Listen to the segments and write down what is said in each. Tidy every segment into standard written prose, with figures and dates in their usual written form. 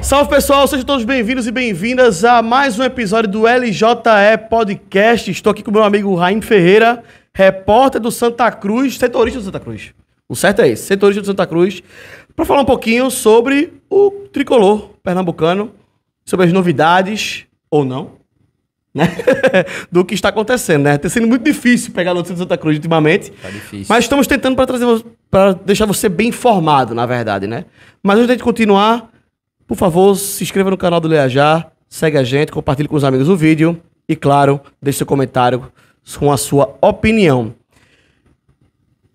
Salve pessoal, sejam todos bem-vindos e bem-vindas a mais um episódio do LJE Podcast. Estou aqui com o meu amigo Raim Ferreira, repórter do Santa Cruz, setorista do Santa Cruz. O certo é esse, setorista do Santa Cruz, para falar um pouquinho sobre o tricolor pernambucano, sobre as novidades, ou não, né? do que está acontecendo, né? Tem sido muito difícil pegar a notícia do Santa Cruz ultimamente, Tá difícil. mas estamos tentando para deixar você bem informado, na verdade, né? Mas antes de continuar, por favor, se inscreva no canal do Leajar, segue a gente, compartilhe com os amigos o vídeo e, claro, deixe seu comentário com a sua opinião.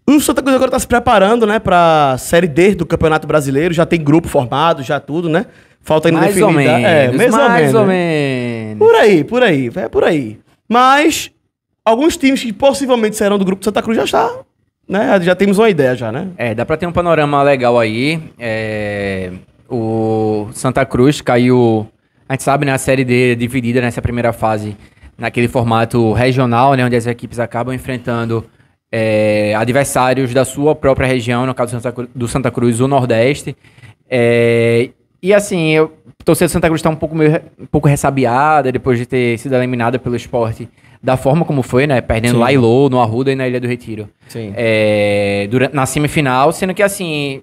O Santa Cruz agora está se preparando, né, para a Série D do Campeonato Brasileiro, já tem grupo formado, já tudo, né? Falta ainda Mais definir... ou menos, mais ou menos. Por aí. Mas alguns times que possivelmente serão do grupo do Santa Cruz já está, né? Já temos uma ideia já, né? Dá pra ter um panorama legal aí. O Santa Cruz caiu, a gente sabe, né, a Série D dividida nessa primeira fase, naquele formato regional, né, onde as equipes acabam enfrentando adversários da sua própria região, no caso do Santa Cruz, o Nordeste. E assim, a torcida do Santa Cruz está um pouco ressabiada depois de ter sido eliminada pelo Sport da forma como foi, né? Perdendo lá e Lô, no Arruda e na Ilha do Retiro. Sim. Na semifinal, sendo que assim,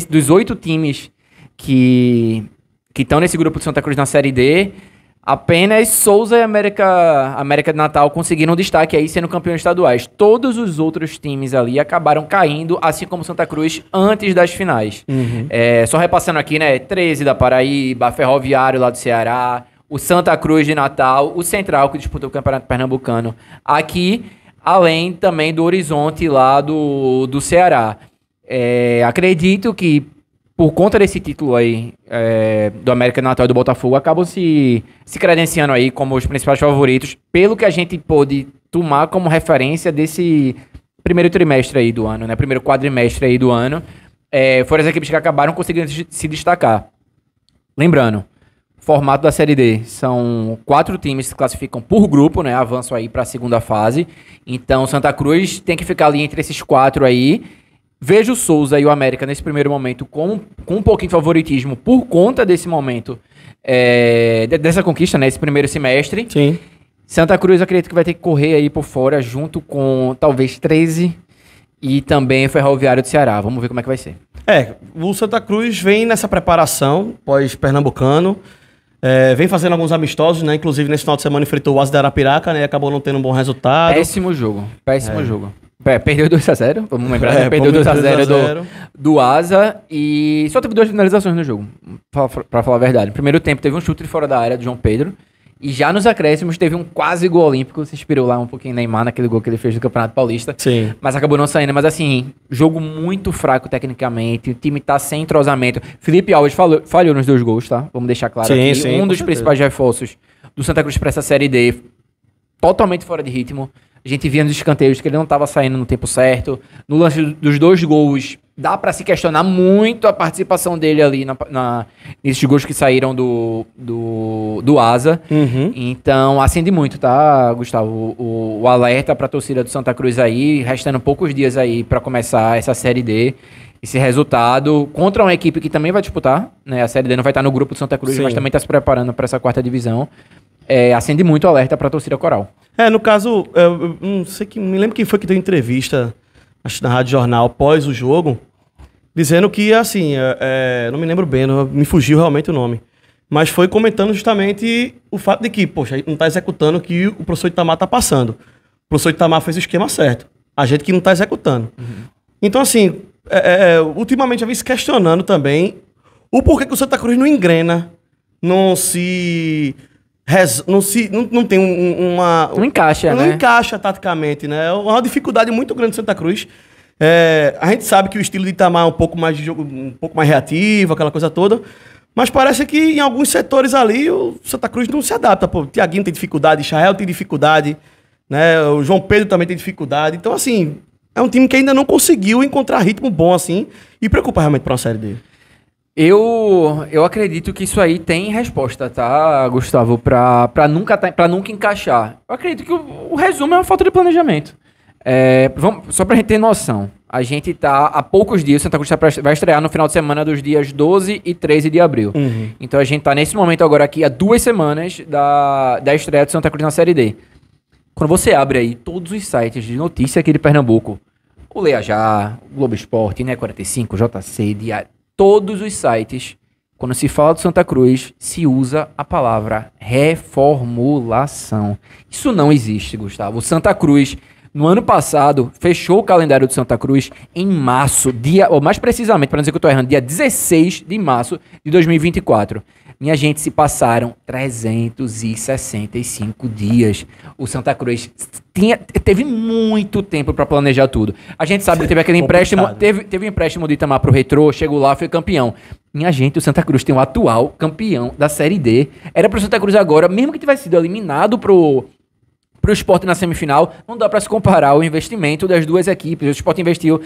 dos 8 times que estão nesse grupo do Santa Cruz na Série D, apenas Souza e América de Natal conseguiram destaque aí sendo campeões estaduais. Todos os outros times ali acabaram caindo, assim como Santa Cruz, antes das finais. Uhum. Só repassando aqui, né? 13 da Paraíba, Ferroviário lá do Ceará, o Santa Cruz de Natal, o Central que disputou o Campeonato Pernambucano aqui, além também do Horizonte lá do Ceará. Acredito que por conta desse título aí, do América de Natal e do Botafogo, acabam se credenciando aí como os principais favoritos, pelo que a gente pôde tomar como referência desse primeiro trimestre aí do ano, né? Primeiro quadrimestre aí do ano. Foram as equipes que acabaram conseguindo se destacar. Lembrando, formato da Série D, são 4 times que se classificam por grupo, né? Avançam aí para a segunda fase. Então, Santa Cruz tem que ficar ali entre esses 4 aí. Vejo o Souza e o América nesse primeiro momento com um pouquinho de favoritismo por conta desse momento, dessa conquista, né? Esse primeiro semestre. Sim. Santa Cruz, eu acredito que vai ter que correr aí por fora, junto com talvez 13 e também o Ferroviário do Ceará. Vamos ver como é que vai ser. O Santa Cruz vem nessa preparação pós-pernambucano, vem fazendo alguns amistosos, né? Inclusive, nesse final de semana enfrentou o Asa de Arapiraca, né? Acabou não tendo um bom resultado. Péssimo jogo. Perdeu 2-0, vamos lembrar, né? Perdeu 2-0 do Asa e só teve 2 finalizações no jogo, pra falar a verdade. No primeiro tempo teve um chute de fora da área do João Pedro e já nos acréscimos teve um quase gol olímpico, se inspirou lá um pouquinho Neymar naquele gol que ele fez no Campeonato Paulista. Sim. Mas acabou não saindo, mas assim, jogo muito fraco tecnicamente, o time tá sem entrosamento. Felipe Alves falhou nos 2 gols, tá? Vamos deixar claro aqui. Sim, um dos principais reforços do Santa Cruz pra essa Série D, totalmente fora de ritmo. A gente via nos escanteios que ele não estava saindo no tempo certo. No lance dos 2 gols, dá para se questionar muito a participação dele ali nesses gols que saíram do Asa. Uhum. Então, acende muito, tá, Gustavo? O alerta para a torcida do Santa Cruz aí, restando poucos dias aí para começar essa Série D. Esse resultado contra uma equipe que também vai disputar, né? A Série D não vai estar no grupo do Santa Cruz, Sim. mas também está se preparando para essa 4ª divisão. Acende muito o alerta para a torcida coral. No caso, eu não sei, me lembro quem foi que deu entrevista, acho que na Rádio Jornal, após o jogo, dizendo que, assim, não me lembro bem, me fugiu realmente o nome, mas foi comentando justamente o fato de que, poxa, não está executando o que o professor Itamar está passando. O professor Itamar fez o esquema certo, a gente que não está executando. Uhum. Então, assim, ultimamente eu vim se questionando também o porquê que o Santa Cruz não engrena, não tem uma... Não encaixa, né? Não encaixa taticamente, né? É uma dificuldade muito grande do Santa Cruz. A gente sabe que o estilo de Itamar é um pouco mais de jogo, um pouco mais reativo, aquela coisa toda. Mas parece que em alguns setores ali o Santa Cruz não se adapta. Pô, o Thiaguinho tem dificuldade, Israel tem dificuldade, né? O João Pedro também tem dificuldade. Então, assim, é um time que ainda não conseguiu encontrar ritmo bom, assim, e preocupa realmente para uma Série D. Eu acredito que isso aí tem resposta, tá, Gustavo? Pra nunca encaixar. Eu acredito que o resumo é uma falta de planejamento. Só pra gente ter noção, a gente tá há poucos dias, o Santa Cruz vai estrear no final de semana dos dias 12 e 13 de abril. Então a gente tá nesse momento agora aqui há 2 semanas da estreia do Santa Cruz na Série D. Quando você abre aí todos os sites de notícia aqui de Pernambuco, o Leia Já, o Globo Esporte, né 45, JC, Diário, todos os sites, quando se fala do Santa Cruz, se usa a palavra reformulação. Isso não existe, Gustavo. O Santa Cruz, no ano passado, fechou o calendário do Santa Cruz em março, ou mais precisamente, para não dizer que eu estou errando, dia 16 de março de 2024. Minha gente, se passaram 365 dias. O Santa Cruz teve muito tempo para planejar tudo. A gente sabe que teve aquele empréstimo, teve um empréstimo do Itamar pro Retrô, chegou lá, foi campeão. Minha gente, o Santa Cruz tem o atual campeão da Série D. Era pro Santa Cruz agora, mesmo que tivesse sido eliminado pro Sport na semifinal, não dá para se comparar o investimento das duas equipes. O Sport investiu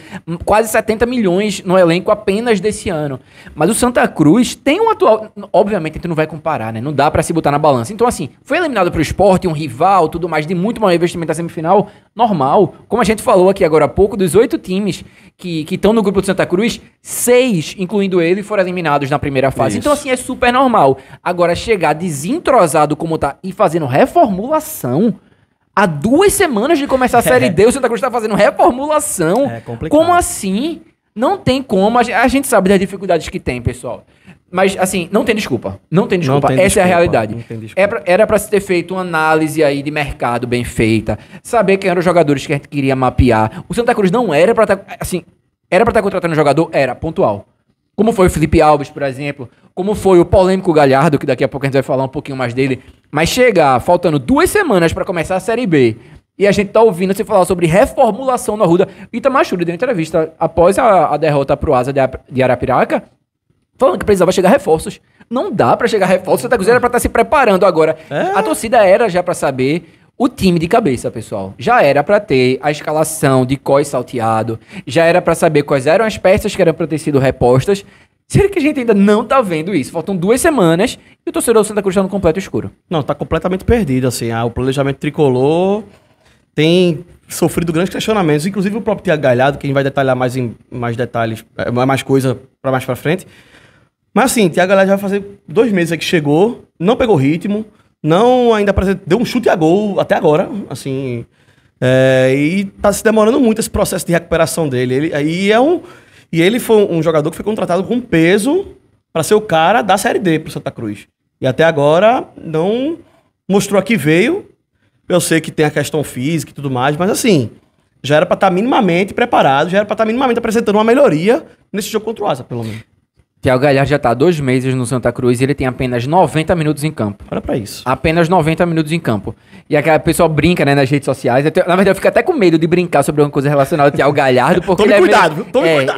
quase 70 milhões no elenco apenas desse ano. Mas o Santa Cruz tem um atual... Obviamente, a gente não vai comparar, né? Não dá para se botar na balança. Então, assim, foi eliminado pro Sport, um rival, tudo mais, de muito maior investimento na semifinal, normal. Como a gente falou aqui agora há pouco, dos 8 times que estão no grupo do Santa Cruz, 6, incluindo ele, foram eliminados na primeira fase. Isso. Então, assim, é super normal. Agora, chegar desentrosado como tá e fazendo reformulação... Há 2 semanas de começar a Série D, o Santa Cruz está fazendo reformulação. É complicado. Como assim? Não tem como. A gente sabe das dificuldades que tem, pessoal. Mas, assim, não tem desculpa. Não tem desculpa. Essa é a realidade. Era para se ter feito uma análise aí de mercado bem feita. Saber quem eram os jogadores que a gente queria mapear. O Santa Cruz não era para estar... Assim, era para estar contratando um jogador? Era, pontual. Como foi o Felipe Alves, por exemplo. Como foi o polêmico Galhardo, que daqui a pouco a gente vai falar um pouquinho mais dele. Mas chegar, faltando 2 semanas para começar a Série B, e a gente tá ouvindo você falar sobre reformulação no Arruda. Itamar Schuri deu entrevista após a derrota pro Asa de Arapiraca, falando que precisava chegar reforços. Não dá para chegar reforços, o Santa Cruz era pra estar se preparando agora. A torcida era já para saber o time de cabeça, pessoal. Já era para ter a escalação de Cois salteado, já era para saber quais eram as peças que eram para ter sido repostas. Será que a gente ainda não tá vendo isso? Faltam 2 semanas e o torcedor do Santa Cruz tá no completo escuro. Não, tá completamente perdido, assim. O planejamento tricolor tem sofrido grandes questionamentos. Inclusive o próprio Thiago Galhardo, que a gente vai detalhar mais detalhes, mais coisa mais pra frente. Mas assim, Thiago Galhardo já vai fazer 2 meses aí que chegou, não pegou ritmo, não ainda deu um chute a gol até agora, assim. E tá se demorando muito esse processo de recuperação dele. E ele foi um jogador que foi contratado com peso para ser o cara da Série D pro Santa Cruz. E até agora não mostrou a que veio. Eu sei que tem a questão física e tudo mais, mas assim, já era para estar minimamente preparado, já era para estar minimamente apresentando uma melhoria nesse jogo contra o Asa, pelo menos. Thiago Galhardo já tá há 2 meses no Santa Cruz e ele tem apenas 90 minutos em campo. Olha pra isso. Apenas 90 minutos em campo. E aquela pessoa brinca, né, nas redes sociais. Na verdade, eu fico até com medo de brincar sobre alguma coisa relacionada ao Thiago Galhardo, porque Tome cuidado.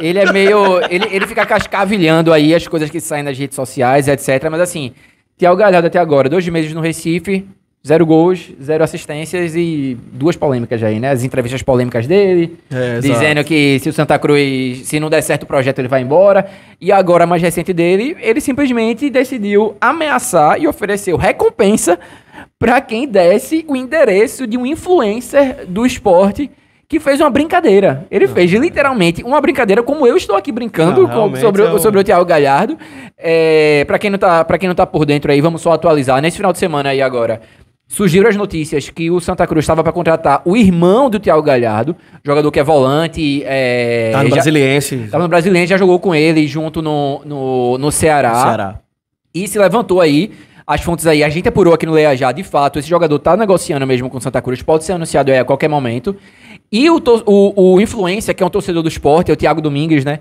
Ele é meio... ele fica cascavilhando aí as coisas que saem nas redes sociais, etc. Mas assim, Thiago Galhardo até agora, 2 meses no Recife, 0 gols, 0 assistências e 2 polêmicas aí, né? As entrevistas polêmicas dele, dizendo que se o Santa Cruz, se não der certo o projeto, ele vai embora. E agora, a mais recente dele, ele simplesmente decidiu ameaçar e ofereceu recompensa para quem desse o endereço de um influencer do esporte que fez uma brincadeira. Ele fez literalmente uma brincadeira, como eu estou aqui brincando sobre o Thiago Galhardo. Para quem não tá por dentro aí, vamos só atualizar. Nesse final de semana aí agora, surgiram as notícias que o Santa Cruz estava para contratar o irmão do Thiago Galhardo, jogador que é volante. Tá no Brasiliense. Tava no Brasiliense, já jogou com ele junto no Ceará. E se levantou aí as fontes aí. A gente apurou aqui no Leia Já, de fato, esse jogador tá negociando mesmo com o Santa Cruz, pode ser anunciado aí a qualquer momento. E o influencer, que é um torcedor do esporte, é o Thiago Domingues, né?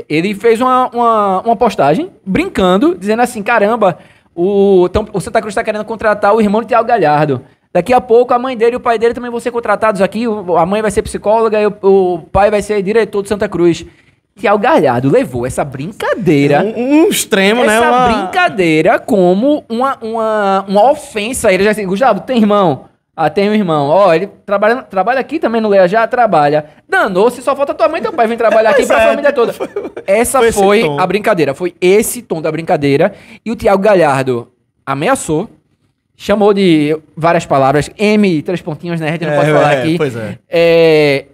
Ele fez uma postagem brincando, dizendo assim, caramba, o Santa Cruz tá querendo contratar o irmão do Thiago Galhardo. Daqui a pouco a mãe dele e o pai dele também vão ser contratados aqui. A mãe vai ser psicóloga e o pai vai ser diretor do Santa Cruz. Thiago Galhardo levou essa brincadeira... Um extremo, né? Essa brincadeira como uma ofensa. Ele já disse, Gustavo, tem irmão? Tem um irmão. Ele trabalha aqui também no Leia Já, trabalha. Danou-se, só falta tua mãe e teu pai vir trabalhar aqui pra família toda. Essa foi a brincadeira. Foi esse tom da brincadeira. E o Thiago Galhardo ameaçou chamou de várias palavras, M, 3 pontinhos, né? A gente não pode falar aqui. Pois é.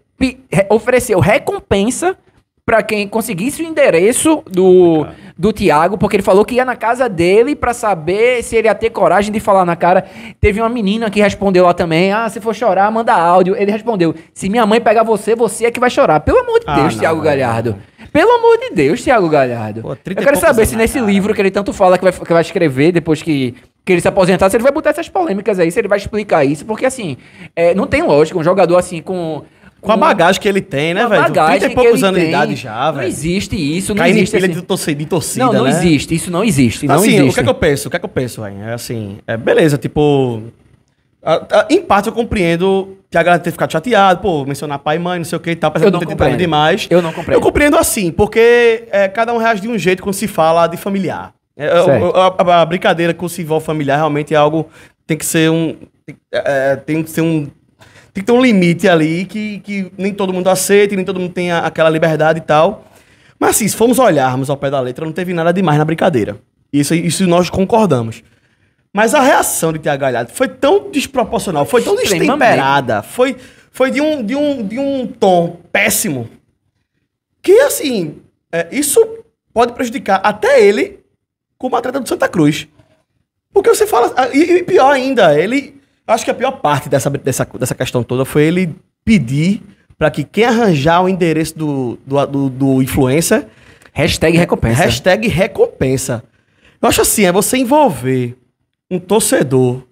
Ofereceu recompensa pra quem conseguisse o endereço do Thiago, porque ele falou que ia na casa dele pra saber se ele ia ter coragem de falar na cara. Teve uma menina que respondeu lá também, se for chorar, manda áudio. Ele respondeu, se minha mãe pegar você, você é que vai chorar. Pelo amor de Deus, Thiago Galhardo. Pelo amor de Deus, Thiago Galhardo. Pô, eu quero saber se nesse livro que ele tanto fala que vai escrever depois que ele se aposentar, se ele vai botar essas polêmicas aí, se ele vai explicar isso, porque assim, não tem lógica, um jogador assim com a bagagem que ele tem, né, velho? 30 e poucos anos de idade já, velho. Não existe isso, não Cai existe. Cai de torcida, não né? Existe, isso não existe, não assim, existe. O que é que eu penso, velho? É assim, beleza, tipo... em parte eu compreendo que a galera ter ficado chateado, mencionar pai e mãe, não sei o que e tal, parece que não tem demais. Eu não compreendo. Eu compreendo assim, porque cada um reage de um jeito quando se fala de familiar. A brincadeira com o se envolve familiar realmente é algo... Tem que ter um limite ali que nem todo mundo aceita, nem todo mundo tem aquela liberdade e tal. Mas assim, se formos olharmos ao pé da letra, não teve nada demais na brincadeira. Isso nós concordamos. Mas a reação de Thiago Galhardo foi tão desproporcional, foi tão destemperada, foi de um tom péssimo, que assim, isso pode prejudicar até ele como atleta do Santa Cruz. Porque você fala... E pior ainda, acho que a pior parte dessa questão toda foi ele pedir para que quem arranjar o endereço do influencer... #recompensa. Eu acho assim, você envolver o torcedor,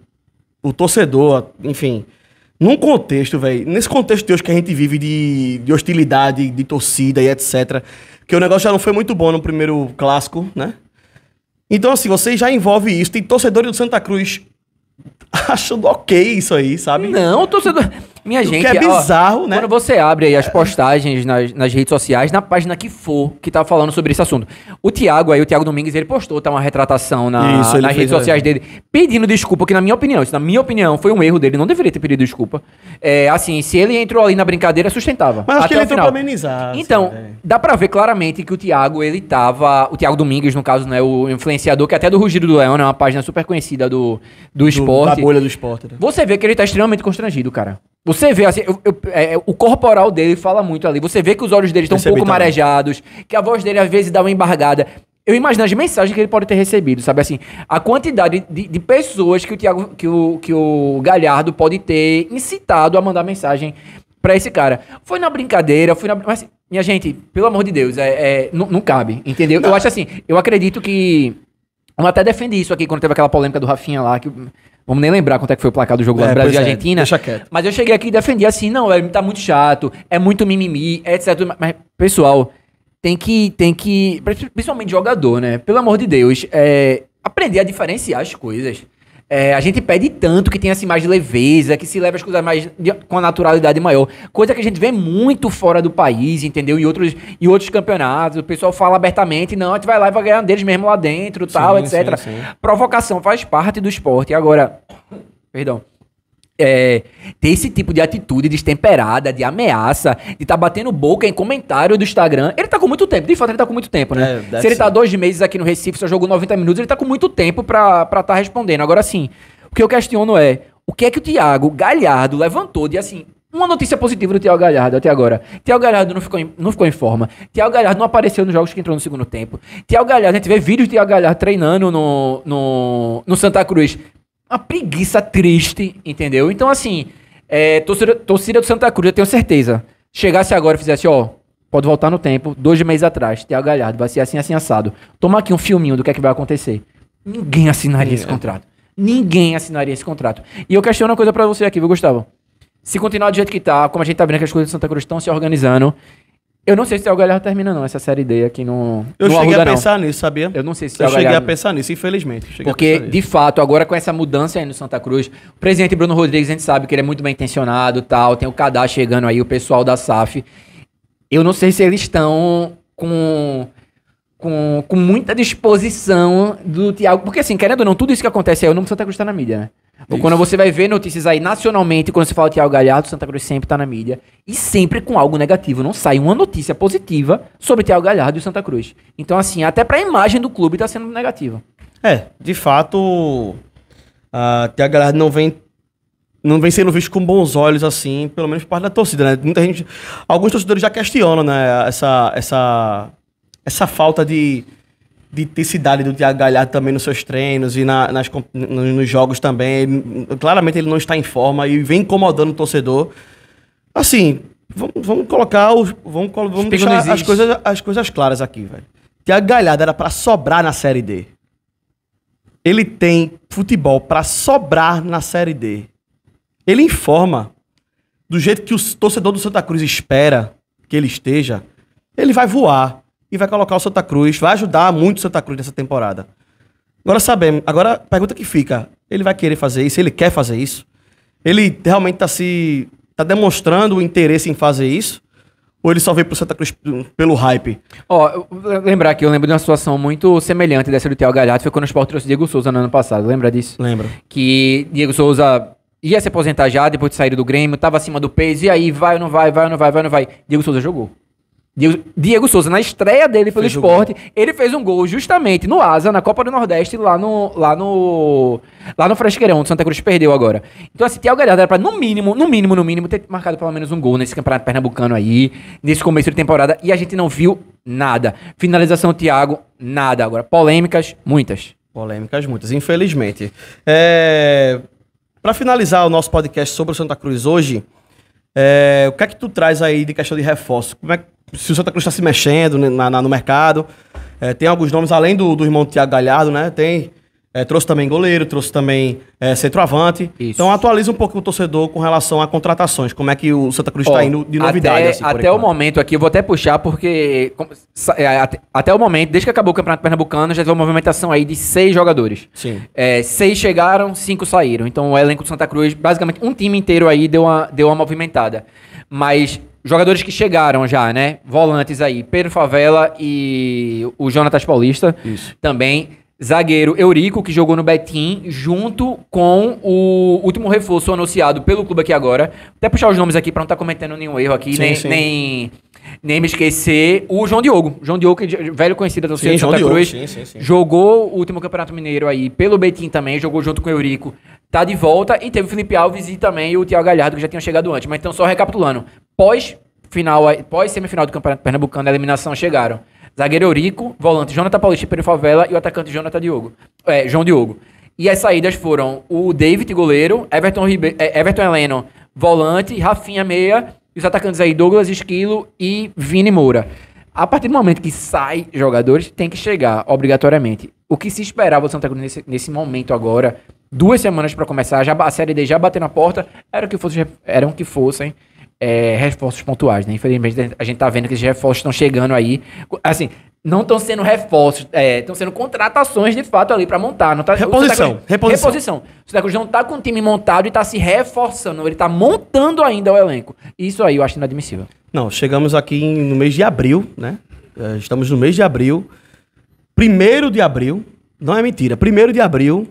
enfim, num contexto, velho, nesse contexto de hoje que a gente vive de hostilidade, de torcida e etc., que o negócio já não foi muito bom no primeiro clássico, né? Então, assim, você já envolve isso, tem torcedores do Santa Cruz achando ok isso aí, sabe? Não, torcedor... Minha gente, que é bizarro, né? Quando você abre aí as postagens nas redes sociais, na página que for, que tá falando sobre esse assunto. O Thiago Domingues, ele postou uma retratação nas redes sociais dele, pedindo desculpa, que na minha opinião, foi um erro dele, não deveria ter pedido desculpa. Assim, se ele entrou ali na brincadeira, sustentava. Mas acho que ele entrou pra amenizar. Então, assim, dá pra ver claramente que o Thiago Domingues, no caso, né, o influenciador, que até do Rugido do Leão, né, uma página super conhecida do esporte. Da bolha do esporte. Né? Você vê que ele tá extremamente constrangido, cara. Você vê, assim, o corporal dele fala muito ali. Você vê que os olhos dele estão um pouco marejados, que a voz dele às vezes dá uma embargada. Eu imagino as mensagens que ele pode ter recebido, sabe assim? A quantidade de pessoas que o Galhardo pode ter incitado a mandar mensagem pra esse cara. Foi na brincadeira, mas, minha gente, pelo amor de Deus, não cabe, entendeu? Não. Eu acho assim, eu acredito que... Eu até defendi isso aqui quando teve aquela polêmica do Rafinha lá, que... Vamos nem lembrar quanto é que foi o placar do jogo lá no Brasil e Argentina. Deixa quieto. Mas eu cheguei aqui e defendi assim, não, tá muito chato, é muito mimimi, etc. Mas, pessoal, tem que, principalmente jogador, né? Pelo amor de Deus, aprender a diferenciar as coisas. A gente pede tanto que tenha assim, mais leveza, que se leve as coisas mais com a naturalidade maior. Coisa que a gente vê muito fora do país, entendeu? Em outros campeonatos. O pessoal fala abertamente, não, a gente vai lá e vai ganhar deles mesmo lá dentro, tal, etc. Sim. Provocação faz parte do esporte. Agora, perdão. Ter esse tipo de atitude destemperada, de ameaça, de tá batendo boca em comentário do Instagram. Ele tá com muito tempo, de fato ele tá com muito tempo, né? Se ele tá 2 meses aqui no Recife, só jogou 90 minutos, ele tá com muito tempo pra tá respondendo. Agora sim, o que eu questiono o que é que o Thiago Galhardo levantou de assim, uma notícia positiva do Thiago Galhardo até agora. Thiago Galhardo não ficou em forma. Thiago Galhardo não apareceu nos jogos que entrou no segundo tempo. Thiago Galhardo, a gente vê vídeos de Thiago Galhardo treinando no Santa Cruz. Uma preguiça triste, entendeu? Então, assim, torcida do Santa Cruz, eu tenho certeza. Chegasse agora e fizesse, pode voltar no tempo, 2 meses atrás, Thiago Galhardo, vai ser assim, assim, assado. Toma aqui um filminho do que é que vai acontecer. Ninguém assinaria esse contrato. Ninguém assinaria esse contrato. E eu questiono uma coisa pra você aqui, viu, Gustavo? Se continuar do jeito que tá, como a gente tá vendo que as coisas do Santa Cruz estão se organizando, eu não sei se o Thiago Galhardo termina não, essa série D aqui no Eu cheguei a pensar nisso, sabia? Eu não sei se o Thiago Galhardo... Eu cheguei a pensar nisso, infelizmente. Porque, de fato, agora com essa mudança aí no Santa Cruz, o presidente Bruno Rodrigues, a gente sabe que ele é muito bem intencionado, tal, tem o Cadá chegando aí, o pessoal da SAF. Eu não sei se eles estão com muita disposição do Thiago, porque assim, querendo ou não, tudo isso que acontece aí, o nome do Santa Cruz tá na mídia, né? Ou quando você vai ver notícias aí nacionalmente, quando você fala Thiago Galhardo, Santa Cruz sempre tá na mídia. E sempre com algo negativo. Não sai uma notícia positiva sobre Thiago Galhardo e o Santa Cruz. Então, assim, até pra imagem do clube tá sendo negativa. De fato, Thiago Galhardo não vem sendo visto com bons olhos, assim, pelo menos por parte da torcida, né? Alguns torcedores já questionam, né, essa falta de intensidade do Thiago Galhardo também nos seus treinos e nos jogos também. Claramente ele não está em forma e vem incomodando o torcedor. Assim, vamos colocar vamos deixar as coisas claras aqui, velho. Thiago Galhardo era para sobrar na Série D. Ele tem futebol para sobrar na Série D. Ele informa do jeito que o torcedor do Santa Cruz espera que ele esteja, ele vai voar e vai colocar o Santa Cruz, vai ajudar muito o Santa Cruz nessa temporada. Agora a pergunta que fica, ele vai querer fazer isso? Ele quer fazer isso? Ele realmente tá demonstrando o interesse em fazer isso? Ou ele só veio pro Santa Cruz pelo hype? Lembrar que eu lembro de uma situação muito semelhante dessa do Thiago Galhardo, foi quando o Sport trouxe Diego Souza no ano passado, lembra disso? Lembro. Que Diego Souza ia se aposentar já, depois de sair do Grêmio, tava acima do peso, e aí vai ou não vai. Diego Souza jogou. Diego Souza, na estreia dele pelo Sport, ele fez um gol justamente no Asa, na Copa do Nordeste, lá no Fresqueirão, onde o Santa Cruz perdeu agora. Então, assim, Thiago Galhardo era pra, no mínimo, ter marcado pelo menos um gol nesse campeonato pernambucano aí, nesse começo de temporada, e a gente não viu nada. Finalização, Thiago, nada. Agora, polêmicas, muitas. Infelizmente. Pra finalizar o nosso podcast sobre o Santa Cruz hoje, o que é que tu traz aí de questão de reforço? Se o Santa Cruz está se mexendo no mercado, tem alguns nomes além do irmão do Thiago Galhardo, né? Trouxe também goleiro, trouxe também centroavante. Isso. Então atualiza um pouco o torcedor com relação a contratações. Como é que o Santa Cruz está indo de novidade? Até o momento aqui, eu vou até puxar, porque até o momento, desde que acabou o Campeonato Pernambucano, já teve uma movimentação aí de 6 jogadores. Sim. 6 chegaram, 5 saíram. Então o elenco do Santa Cruz, basicamente um time inteiro aí deu uma movimentada. Mas jogadores que chegaram já, né? Volantes aí, Pedro Favela e o Jonatas Paulista. Isso. Também. Zagueiro Eurico, que jogou no Betim, junto com o último reforço anunciado pelo clube aqui agora. Até puxar os nomes aqui pra não estar cometendo nenhum erro aqui, nem me esquecer. O João Diogo. João Diogo, velho conhecido da torcida de Santa Cruz. Sim. Jogou o último Campeonato Mineiro aí pelo Betim também, jogou junto com o Eurico. Tá de volta. E teve o Felipe Alves e também o Thiago Galhardo, que já tinham chegado antes. Mas então, só recapitulando. Pós-semifinal do Campeonato Pernambucano, a eliminação chegaram zagueiro Eurico, volante Jonathan Paulista e Pedro Favela e o atacante João Diogo. E as saídas foram o David, goleiro, Everton Heleno, volante, Rafinha, meia, e os atacantes aí Douglas Esquilo e Vini Moura. A partir do momento que sai jogadores, tem que chegar, obrigatoriamente. O que se esperava do Santa Cruz nesse momento agora, 2 semanas para começar, a Série D já bateu na porta, eram que fossem reforços pontuais, né? Infelizmente, a gente tá vendo que esses reforços estão chegando aí. Assim, não estão sendo reforços, estão sendo contratações de fato ali pra montar. Não tá, reposição. O Santa Cruz não tá com o time montado e tá se reforçando. Ele tá montando ainda o elenco. Isso aí eu acho inadmissível. Não, chegamos aqui no mês de abril, né? Estamos no mês de abril. 1º de abril, não é mentira, 1º de abril,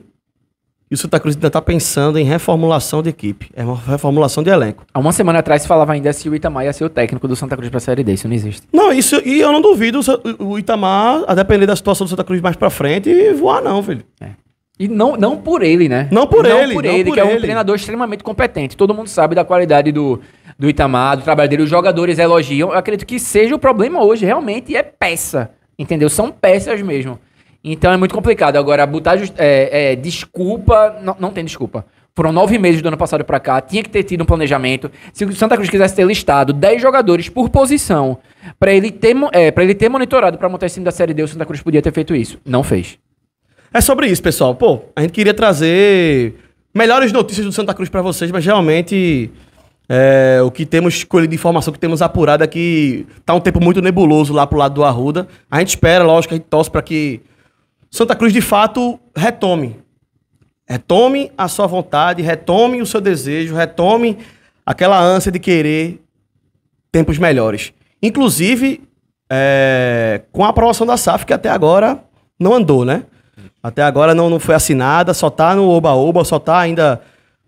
e o Santa Cruz ainda está pensando em reformulação de equipe. É uma reformulação de elenco. Há uma semana atrás se falava ainda se o Itamar ia ser o técnico do Santa Cruz para a Série D. Isso não existe. Não, e eu não duvido o Itamar, a depender da situação do Santa Cruz mais para frente, e voar não, filho. E não por ele, né? Não por ele, que é um treinador extremamente competente. Todo mundo sabe da qualidade do Itamar, do trabalho dele. Os jogadores elogiam. Eu acredito que seja o problema hoje, realmente, é peça. Entendeu? São peças mesmo. Então é muito complicado. Agora, botar desculpa, não tem desculpa. Foram 9 meses do ano passado pra cá, tinha que ter tido um planejamento. Se o Santa Cruz quisesse ter listado 10 jogadores por posição pra ele ter monitorado pra montar esse time da Série D, o Santa Cruz podia ter feito isso. Não fez. É sobre isso, pessoal. Pô, a gente queria trazer melhores notícias do Santa Cruz pra vocês, mas realmente o que temos escolhido de informação, que temos apurado aqui, tá um tempo muito nebuloso lá pro lado do Arruda. A gente espera, lógico, a gente torce pra que Santa Cruz, de fato, retome a sua vontade, retome o seu desejo, retome aquela ânsia de querer tempos melhores. Inclusive, com a aprovação da SAF, que até agora não andou, né? Até agora não foi assinada, só tá no oba-oba, só tá ainda,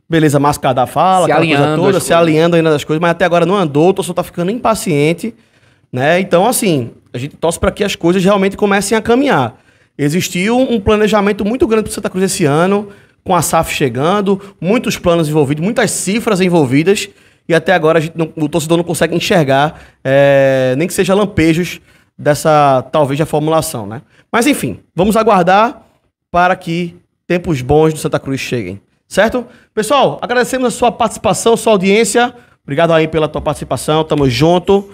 beleza, mascada a fala, aquela coisa toda, se alinhando ainda das coisas, mas até agora não andou, o torcedor tá ficando impaciente, né? Então, assim, a gente torce para que as coisas realmente comecem a caminhar. Existiu um planejamento muito grande para Santa Cruz esse ano, com a SAF chegando, muitos planos envolvidos, muitas cifras envolvidas, e até agora o torcedor não consegue enxergar, nem que seja lampejos dessa, talvez, a formulação, né? Mas enfim, vamos aguardar para que tempos bons do Santa Cruz cheguem, certo? Pessoal, agradecemos a sua participação, sua audiência. Obrigado aí pela tua participação, tamo junto.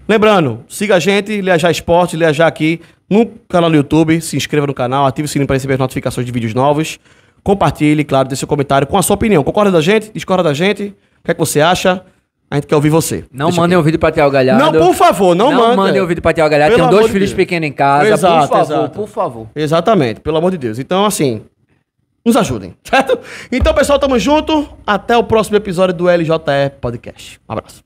Lembrando, siga a gente, Leajá Esporte, Leajá aqui no canal do YouTube, se inscreva no canal, ative o sininho para receber as notificações de vídeos novos. Compartilhe, claro, dê seu comentário com a sua opinião. Concorda da gente? Discorda da gente? O que é que você acha? A gente quer ouvir você. Não mandem ouvido pra Thiago Galhardo. Não, por favor, não mandem. Não mandem ouvido pra Thiago Galhardo. Tem 2 filhos pequenos em casa. Exato, por favor, exato. por favor. Exatamente, pelo amor de Deus. Então, assim, nos ajudem, certo? Então, pessoal, tamo junto. Até o próximo episódio do LJE Podcast. Um abraço.